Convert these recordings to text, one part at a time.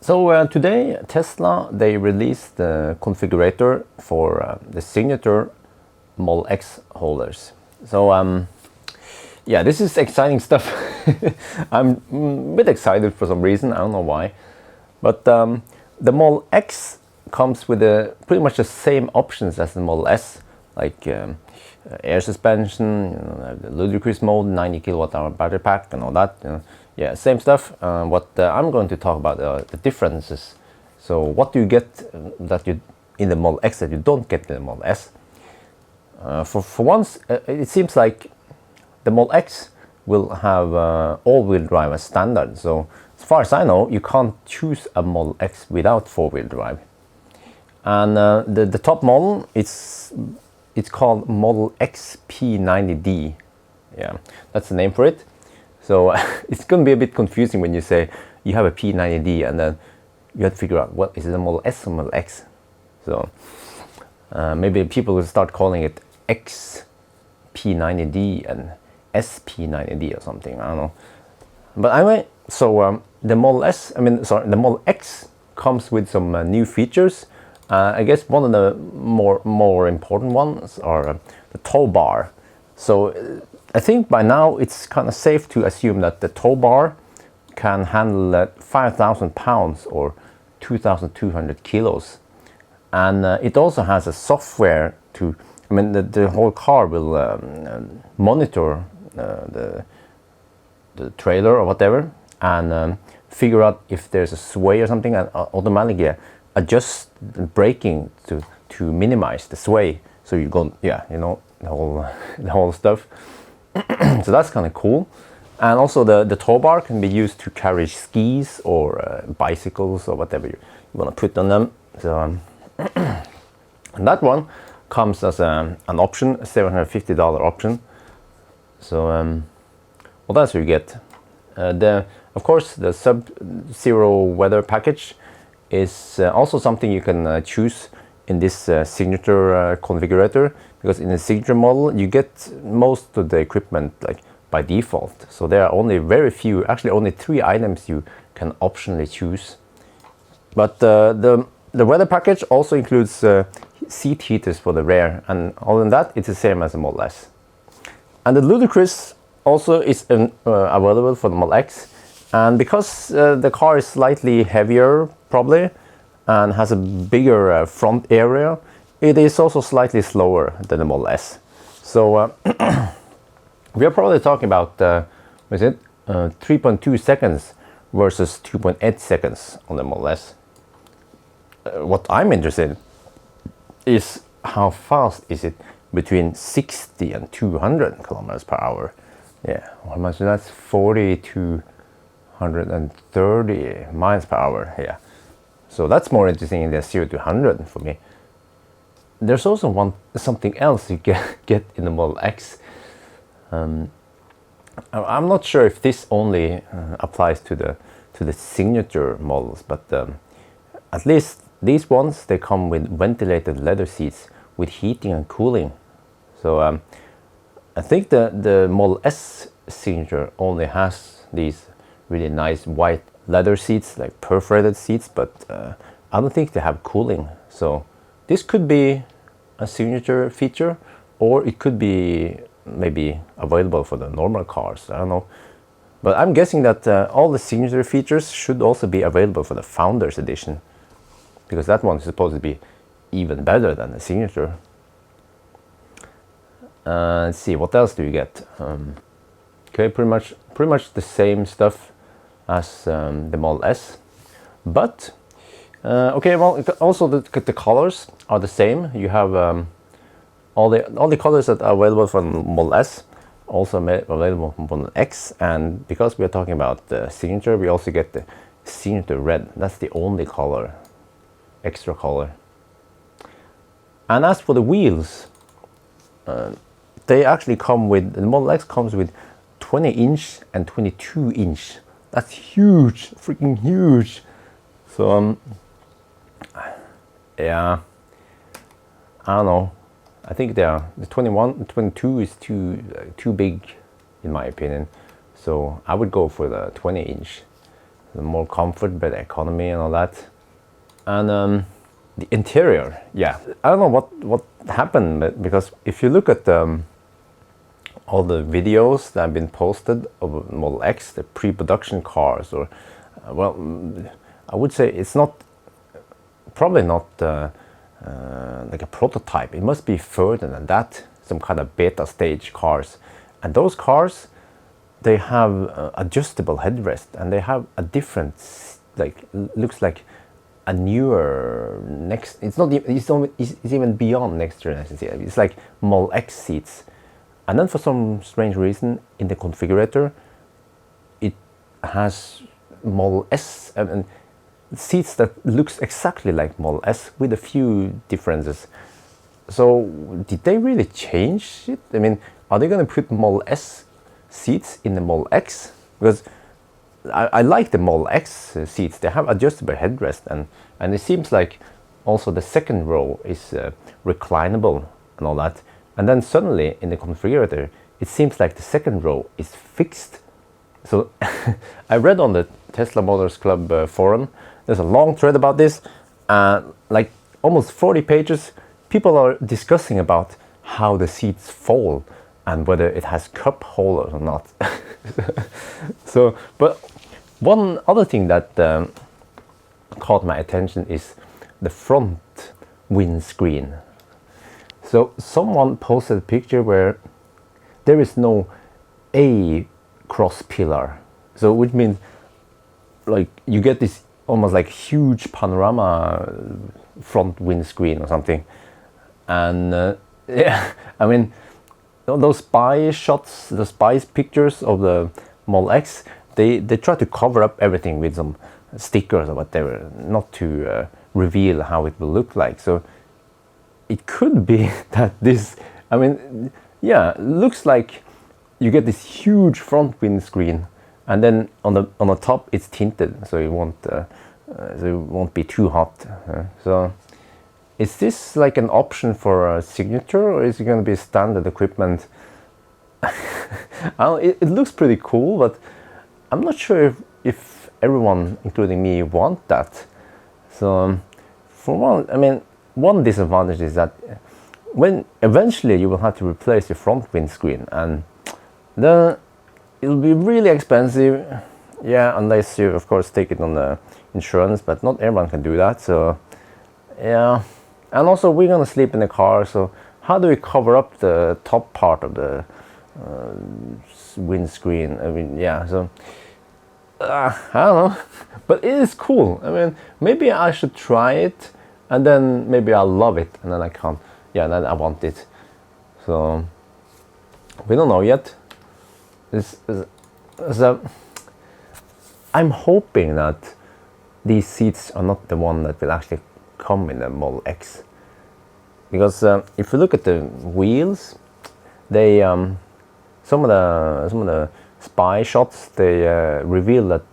So today Tesla, they released the configurator for the signature Model X holders. So yeah, this is exciting stuff. I'm a bit excited for some reason, I don't know why. But the Model X comes with pretty much the same options as the Model S, like air suspension, the ludicrous mode, 90 kilowatt hour battery pack and all that. Yeah, same stuff. What I'm going to talk about the differences. So what do you get that you in the Model X that you don't get in the Model S? For once, it seems like the Model X will have all-wheel drive as standard. So as far as I know, you can't choose a Model X without four-wheel drive. And the top model, it's called Model X P90D. Yeah, that's the name for it. So it's going to be a bit confusing when you say you have a P90D and then you have to figure out what is it, a Model S or Model X. So maybe people will start calling it X P90D and SP90D or something. I don't know. But anyway, so the Model X comes with some new features. I guess one of the more important ones are the tow bar. So I think by now it's kind of safe to assume that the tow bar can handle 5,000 pounds or 2,200 kilos. And it also has a software to, the whole car will monitor the trailer or whatever and figure out if there's a sway or something and automatically adjust the braking to minimize the sway. So you go, the whole stuff. So that's kind of cool. And also the tow bar can be used to carry skis or bicycles or whatever you want to put on them. So and that one comes as an option, a $750 option. So what else do you get? Of course, the Sub-Zero weather package is also something you can choose in this signature configurator, because in the signature model you get most of the equipment like by default. So there are only very few, actually only 3 items you can optionally choose. But the weather package also includes seat heaters for the rear, and other than that it's the same as the Model S. And the ludicrous also is available for the Model X, and because the car is slightly heavier probably and has a bigger front area, it is also slightly slower than the Model S. So we are probably talking about 3.2 seconds versus 2.8 seconds on the Model S. What I'm interested in is how fast is it between 60 and 200 kilometers per hour. Yeah, how much is that? 40 to 130 miles per hour. Yeah, so that's more interesting than 0 to 100 for me. There's also something else you get in the Model X. I'm not sure if this only applies to the signature models, but at least these ones, they come with ventilated leather seats with heating and cooling. So I think the Model S signature only has these really nice white leather seats, like perforated seats, but I don't think they have cooling. So this could be a signature feature, or it could be maybe available for the normal cars. I don't know. But I'm guessing that all the signature features should also be available for the Founders Edition, because that one is supposed to be even better than the signature. Let's see, what else do you get? Okay, pretty much the same stuff as the Model S, but okay, well, also the colors are the same. You have all the colors that are available for Model S also available for Model X, and because we are talking about the signature, we also get the signature red. That's the only color, extra color. And as for the wheels, they actually come with, the Model X comes with 20-inch and 22-inch. That's huge, freaking huge. So yeah, I don't know. I think the 22 is too big in my opinion. So I would go for the 20-inch. more comfort, better economy and all that. And the interior, yeah, I don't know what happened, but because if you look at all the videos that have been posted of Model X, the pre-production cars, or well, I would say it's probably not like a prototype. It must be further than that, some kind of beta stage cars. And those cars, they have adjustable headrest, and they have a different, like, looks like a newer next. It's not. It's even beyond next generation. It's like Model X seats, and then for some strange reason in the configurator, it has Model S and seats that looks exactly like Model S with a few differences. So did they really change it? I mean, are they going to put Model S seats in the Model X? Because I like the Model X seats. They have adjustable headrest, and it seems like also the second row is reclinable and all that. And then suddenly in the configurator, it seems like the second row is fixed. So I read on the Tesla Motors Club forum, there's a long thread about this, like almost 40 pages. People are discussing about how the seats fall and whether it has cup holders or not. So, but one other thing that caught my attention is the front windscreen. So someone posted a picture where there is no A cross pillar. So which means like you get this almost like huge panorama front windscreen or something. And yeah, I mean, those spy shots, the spy pictures of the Model X, they try to cover up everything with some stickers or whatever, not to reveal how it will look like. So it could be that this, I mean, yeah, looks like you get this huge front windscreen, and then on the top it's tinted, so it won't be too hot. So is this like an option for a signature, or is it going to be standard equipment? It looks pretty cool, but I'm not sure if everyone, including me, want that. So for one, I mean, one disadvantage is that when eventually you will have to replace your front windscreen, and then it'll be really expensive. Yeah, unless you of course take it on the insurance, but not everyone can do that. So yeah, and also we're gonna sleep in the car, so how do we cover up the top part of the windscreen? I mean, yeah, so I don't know, but it is cool. I mean, maybe I should try it, and then maybe I'll love it, and then I can't. Yeah, then I want it. So we don't know yet. I'm hoping that these seats are not the one that will actually come in the Model X, because if you look at the wheels, they some of the spy shots, they reveal that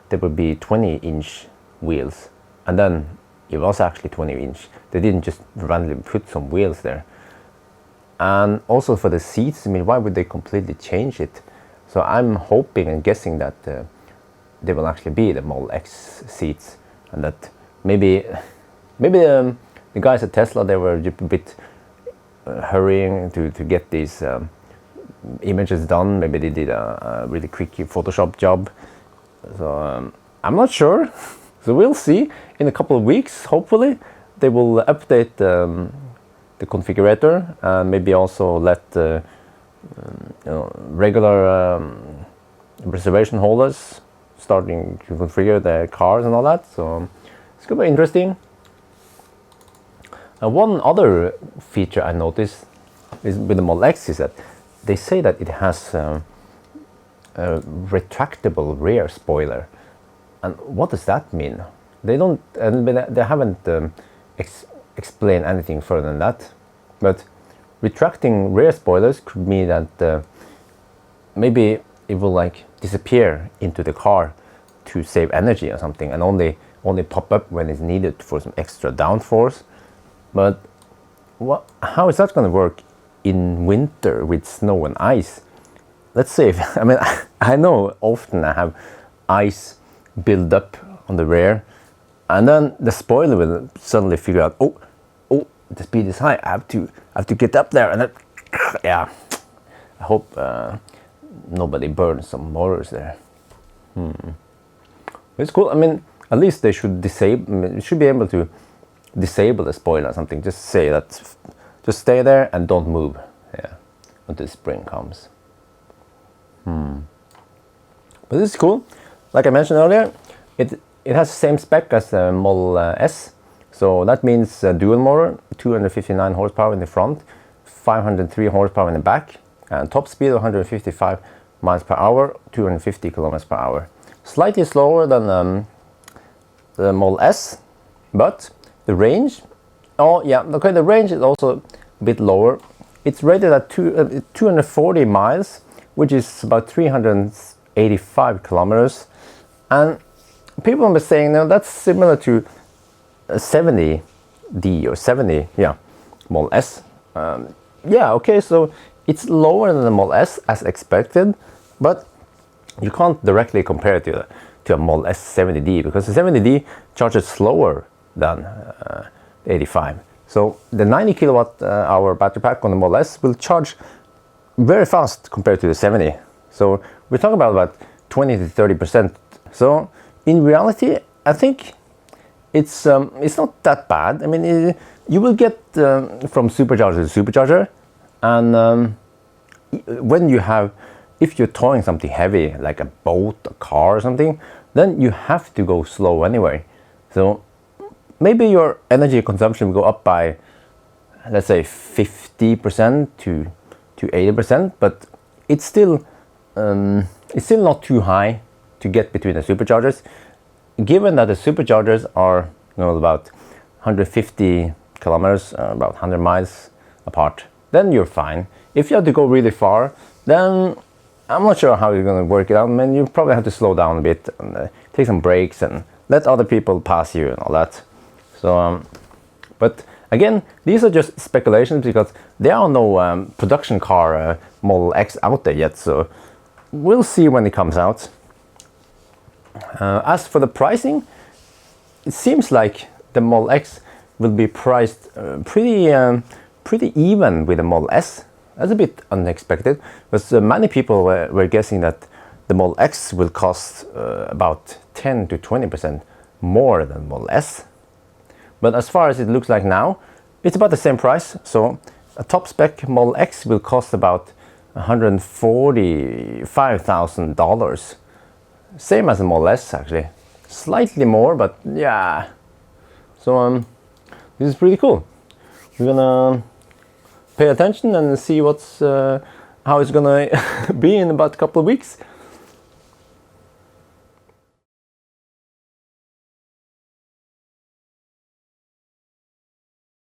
there will be 20-inch wheels, and then it was actually 20-inch. They didn't just randomly put some wheels there. And also for the seats, I mean, why would they completely change it? So I'm hoping and guessing that they will actually be the Model X seats, and that maybe the guys at Tesla, they were a bit hurrying to get these images done. Maybe they did a really quick Photoshop job. So I'm not sure. So we'll see in a couple of weeks. Hopefully they will update the configurator, and maybe also let regular reservation holders starting to configure their cars and all that. So it's gonna be interesting. One other feature I noticed is with the Model X is that they say that it has a retractable rear spoiler. And what does that mean? They don't, and they haven't explained anything further than that. But retracting rear spoilers could mean that maybe it will like disappear into the car to save energy or something, and only pop up when it's needed for some extra downforce. But how is that going to work in winter with snow and ice? Let's say, I mean, I know often I have ice build up on the rear, and then the spoiler will suddenly figure out, oh, the speed is high. I have to get up there, and then, yeah. I hope nobody burns some motors there. It's cool. I mean, at least they should be able to disable the spoiler or something. Just say that, just stay there and don't move. Yeah, until spring comes. But this is cool. Like I mentioned earlier, it has the same spec as the Model S. So that means dual motor, 259 horsepower in the front, 503 horsepower in the back, and top speed of 155 miles per hour, 250 kilometers per hour. Slightly slower than the Model S, but the range, the range is also a bit lower. It's rated at 240 miles, which is about 385 kilometers. And people have been saying, no, that's similar to a 70D or 70, Model S. Okay, so it's lower than the Model S as expected, but you can't directly compare it to a Model S 70D, because the 70D charges slower than the 85. So the 90 kilowatt hour battery pack on the Model S will charge very fast compared to the 70. So we're talking about 20 to 30%. So in reality, I think it's not that bad. I mean, you will get from supercharger to supercharger, and if you're towing something heavy like a boat, a car or something, then you have to go slow anyway. So maybe your energy consumption will go up by, let's say, 50% to 80%, but it's still not too high to get between the superchargers, given that the superchargers are about 150 kilometers, about 100 miles apart. Then you're fine. If you have to go really far, then I'm not sure how you're going to work it out. I mean, you probably have to slow down a bit and take some breaks and let other people pass you and all that. So, but again, these are just speculations because there are no production car Model X out there yet. So we'll see when it comes out. As for the pricing, it seems like the Model X will be priced pretty even with the Model S. That's a bit unexpected, because many people were guessing that the Model X will cost about 10 to 20% more than Model S. But as far as it looks like now, it's about the same price. So a top spec Model X will cost about $145,000. Same as the Model S, actually. Slightly more, but yeah. So this is pretty cool. We're gonna pay attention and see how it's gonna be in about a couple of weeks.